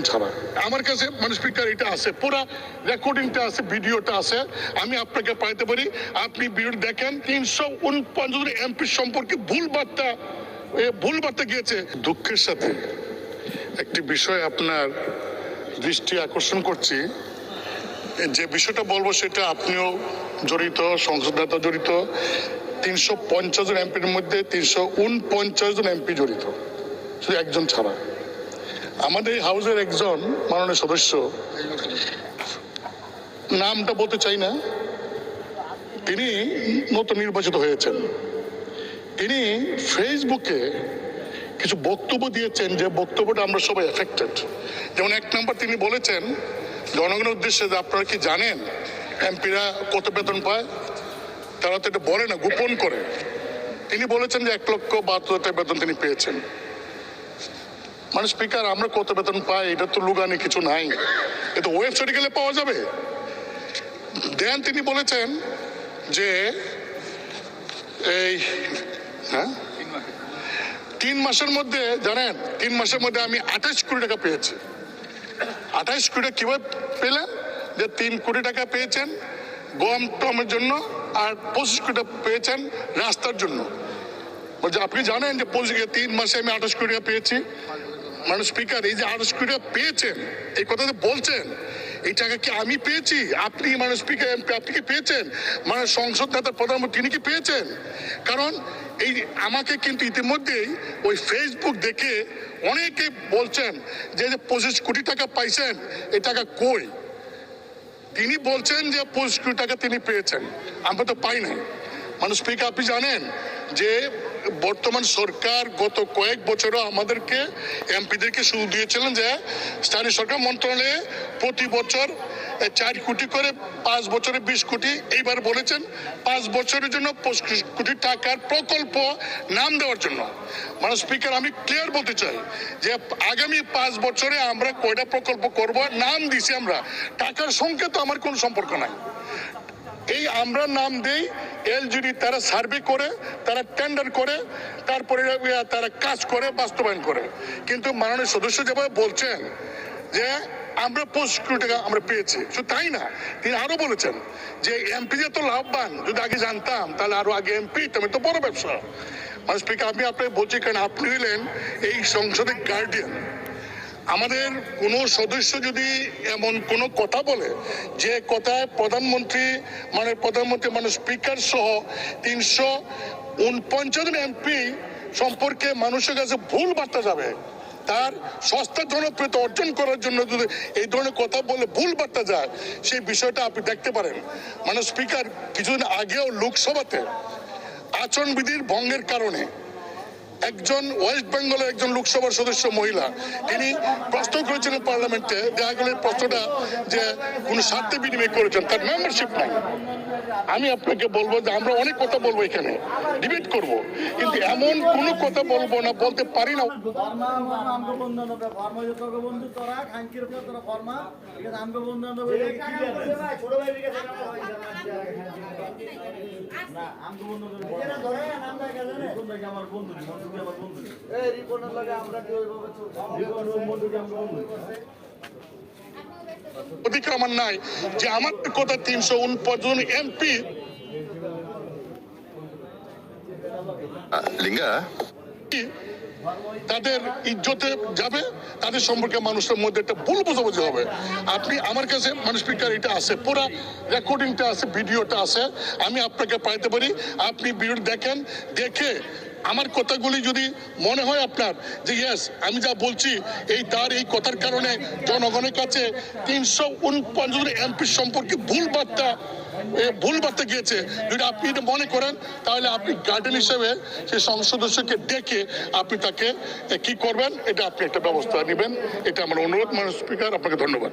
ছাড়া আমার কাছে মানে স্পিকার এটা আছে, পুরা রেকর্ডিংটা আছে, ভিডিওটা আছে, আমি আপনাকে পাইতে পারি। আপনি ভিডিও দেখেন। 349 এমপি সম্পর্কে ভুল বার্তা গিয়েছে। দুঃখের সাথে একটি বিষয় আপনার দৃষ্টি আকর্ষণ করছি। যে বিষয়টা বলবো সেটা আপনিও জড়িত, সংসদ নেতা জড়িত। 350 জন এমপির মধ্যে 349 জন এমপি জড়িত, শুধু একজন ছাড়া। আমাদের হাউসের একজন মাননীয় সদস্য, নামটা বলতে চাই না, তিনি নতুন নির্বাচিত হয়েছেন। তিনি ফেসবুকে কিছু বক্তব্য দিয়েছেন, যে বক্তব্যটা আমরা সবাই এফেক্টেড। যেমন 1 নম্বর তিনি বলেছেন জনগণের উদ্দেশ্যে যে আপনারা কি জানেন এমপিরা কত বেতন পায়? তারা তো এটা বলে না, গোপন করে। তিনি বলেছেন যে 1,72,000 বেতন তিনি পেয়েছেন। মানে স্পিকার, আমরা কত বেতন পাই এটা তো লুগানে কিছু নাই, এটা ওয়েবসাইটে গেলে পাওয়া যাবে। দেন তিনি বলেছেন যে এই 3 মাসের মধ্যে, জানেন 3 মাসের মধ্যে আমি 28 কোটি টাকা পেয়েছি। 28 কোটি টাকা কিভাবে পেলেন? যে 3 কোটি টাকা পেয়েছেন গম টমের জন্য, আর 25 কোটি টাকা পেয়েছেন রাস্তার জন্য। বলছে আপনি জানেন যে 3 মাসে আমি 28 কোটি টাকা পেয়েছি। মানে স্পিকার, এই যে 28 কোটি টাকা পেয়েছেন, এই কথা যে বলছেন, এই টাকা কি আমি পেয়েছি? আপনি মানে স্পিকার এমপি আপনি কি পেয়েছেন? মানে সংসদ নেতা প্রধানমন্ত্রী তিনি কি পেয়েছেন? কারণ এই আমাকে কিন্তু ইতিমধ্যেই ওই ফেসবুক দেখে অনেকে বলছেন যে 25 কোটি টাকা পাইছেন, এই টাকা কই? তিনি বলছেন যে 25 কোটি টাকা তিনি পেয়েছেন, আমরা তো পাই নাই। মানে স্পিকার, আপনি জানেন যে বর্তমান সরকার গত কয়েক বছরও আমাদেরকে এমপিদেরকে সুযোগ দিয়েছিলেন যে স্থানীয় সরকার মন্ত্রণালয়ে প্রতি বছর 4 কোটি করে, 5 বছরে 20 কোটি, এইবার বলেছেন 5 বছরের জন্য 25 কোটি টাকার প্রকল্প নাম দেওয়ার জন্য। মানে স্পিকার, আমি ক্লিয়ার বলতে চাই যে আগামী 5 বছরে আমরা কয়টা প্রকল্প করব, নাম দিছি আমরা, টাকার সঙ্গে তো আমার কোনো সম্পর্ক নাই। এই আমরা নাম দেই, এলজিডি তারা সার্ভে করে, তারা টেন্ডার করে, তারপরে তারা কাজ করে, বাস্তবায়ন করে। কিন্তু মাননীয় সদস্য যেভাবে বলছেন যে আমরা 25 কোটি টাকা আমরা পেয়েছি, শুধু তাই না, তিনি আরো বলেছেন যে এমপি যে তো লাভবান, যদি আগে জানতাম তাহলে আরো আগে এমপি, তুমি তো বড় ব্যবসা। মানে স্পিকার, আমি আপনাকে বলছি, কারণ আপনি হইলেন এই সংসদের গার্ডিয়ান। আমাদের কোনো সদস্য যদি এমন কোনো কথা বলে যে কথায় প্রধানমন্ত্রী মানে স্পিকার সহ 349 জন এমপি সম্পর্কে মানুষের কাছে ভুল বার্তা যাবে, তার সস্তা জনপ্রিয়তা অর্জন করার জন্য যদি এই ধরনের কথা বলে ভুল বার্তা যায়, সেই বিষয়টা আপনি দেখতে পারেন। মানে স্পিকার, কিছুদিন আগেও লোকসভাতে আচরণবিধির ভঙ্গের কারণে একজন ওয়েস্ট বেঙ্গলের একজন লোকসভার সদস্য মহিলা, তিনি প্রশ্ন করেছিলেন পার্লামেন্টে, দেখা গেল প্রশ্নটা যে কোন স্বার্থে বিনিময় করেছেন, তার মেম্বারশিপ নাই। আমি আপনাকে বলবো যে আমরা অনেক কথা বলবো, এখানে ডিবেট করব, কিন্তু এমন কোনো কথা বলবো না, বলতে পারি না। অধিকার আমার নাই যে আমার কথা 349 জন এমপি লিঙ্গা তাদের ইজ্জতে যাবে, তাদের সম্পর্কে মানুষের মধ্যে একটা ভুল বোঝাবুঝি হবে। আপনি আমার কাছে মানে স্পিকার এটা আছে, পুরা রেকর্ডিংটা আছে, ভিডিওটা আছে, আমি আপনাকে পাইতে পারি। আপনি ভিডিও দেখেন, দেখে আমার কথাগুলি যদি মনে হয় আপনার যে ইয়েস আমি যা বলছি এই কথার কারণে জনগণের কাছে 349 এমপি সম্পর্কে ভুল বার্তা গিয়েছে, যদি আপনি এটা মনে করেন, তাহলে আপনি গার্ডেন হিসেবে সেই সংসদ সদস্যকে ডেকে আপনি তাকে কি করবেন, এটা আপনি একটা ব্যবস্থা নেবেন। এটা আমার অনুরোধ। মানে স্পিকার, আপনাকে ধন্যবাদ।